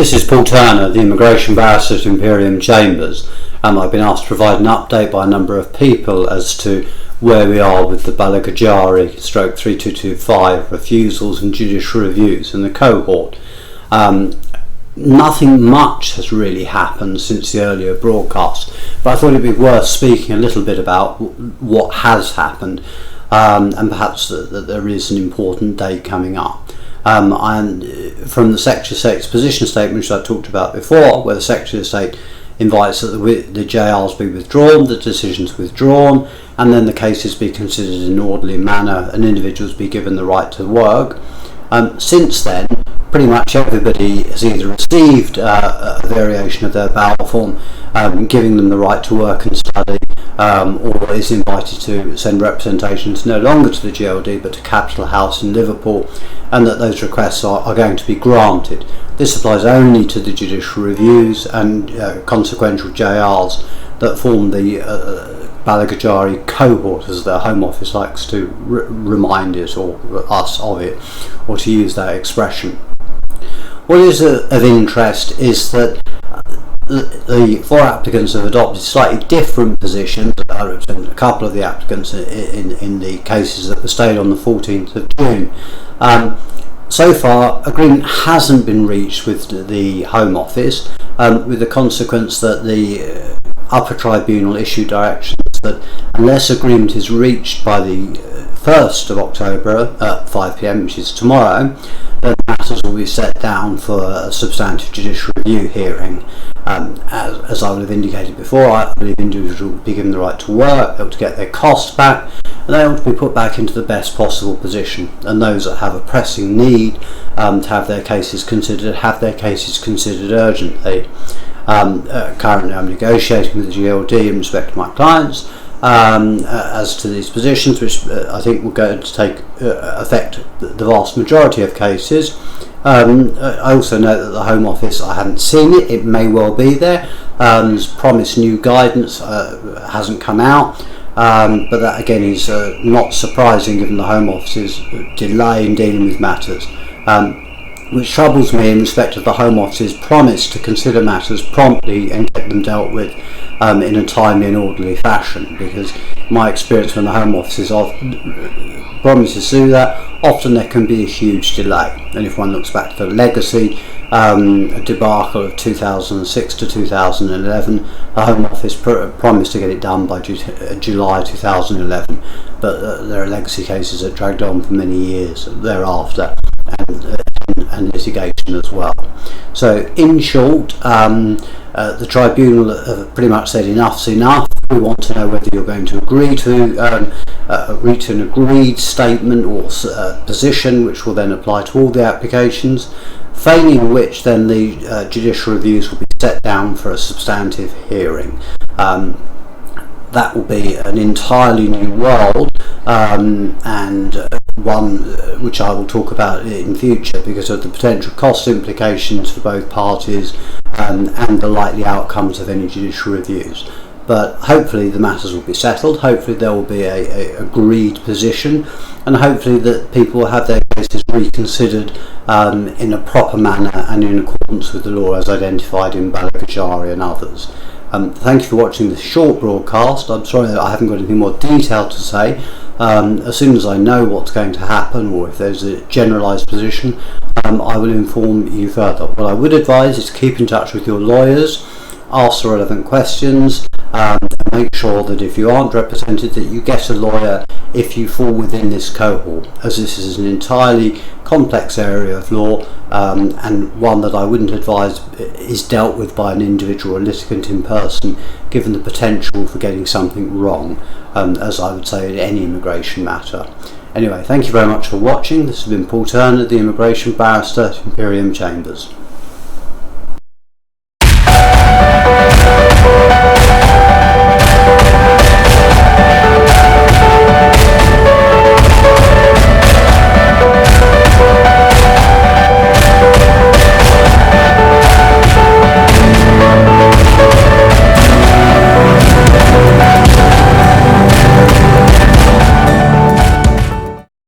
This is Paul Turner, the immigration barrister at Imperium Chambers. I've been asked to provide an update by a number of people as to where we are with the Balajigari stroke 3225 refusals and judicial reviews in the cohort. Nothing much has really happened since the earlier broadcast, but I thought it'd be worth speaking a little bit about what has happened, and perhaps that there is an important day coming up. And from the Secretary of State's position statement, which I talked about before, where the Secretary of State invites that the JRs be withdrawn, the decisions withdrawn, and then the cases be considered in an orderly manner and individuals be given the right to work. Since then, pretty much everybody has either received a variation of their BAL form giving them the right to work and study, or is invited to send representations no longer to the GLD but to Capital House in Liverpool, and that those requests are going to be granted. This applies only to the judicial reviews and consequential JRs that form the Balajigari cohort, as the Home Office likes to remind it or us of it, or to use that expression. What is of interest is that the four applicants have adopted slightly different positions. I represent a couple of the applicants in the cases that were stayed on the 14th of June. So far, agreement hasn't been reached with the Home Office, with the consequence that the upper tribunal issued directions that unless agreement is reached by the 1st of October at 5 p.m, which is tomorrow, then matters will be set down for a substantive judicial review hearing. As I would have indicated before, I believe individuals will be given the right to work, able to get their costs back, and they ought to be put back into the best possible position. And those that have a pressing need to have their cases considered, have their cases considered urgently. Currently I'm negotiating with the GLD in respect to my clients as to these positions, which I think will go to take affect the vast majority of cases. I also know that the Home Office, I haven't seen it, it may well be there. There's promised new guidance, hasn't come out, but that again is not surprising given the Home Office's delay in dealing with matters. Which troubles me in respect of the Home Office's promise to consider matters promptly and get them dealt with in a timely and orderly fashion, because my experience when the Home Office promises to do that, often there can be a huge delay. And if one looks back to the legacy debacle of 2006 to 2011, the Home Office promised to get it done by July 2011, but there are legacy cases that dragged on for many years thereafter, and litigation as well. So in short, the tribunal have pretty much said enough's enough. We want to know whether you're going to agree to reach an agreed statement or position which will then apply to all the applications, failing which then the judicial reviews will be set down for a substantive hearing. That will be an entirely new world, and one which I will talk about in future because of the potential cost implications for both parties and the likely outcomes of any judicial reviews. But hopefully the matters will be settled, hopefully there will be a agreed position, and hopefully that people will have their cases reconsidered in a proper manner and in accordance with the law as identified in Balajigari and others. Thank you for watching this short broadcast. I'm sorry that I haven't got anything more detailed to say. As soon as I know what's going to happen, or if there's a generalised position, I will inform you further. What I would advise is to keep in touch with your lawyers, ask the relevant questions, and make sure that if you aren't represented that you get a lawyer if you fall within this cohort, as this is an entirely complex area of law, and one that I wouldn't advise is dealt with by an individual litigant in person, given the potential for getting something wrong, as I would say in any immigration matter. Anyway, thank you very much for watching. This has been Paul Turner, the immigration barrister at Imperium Chambers.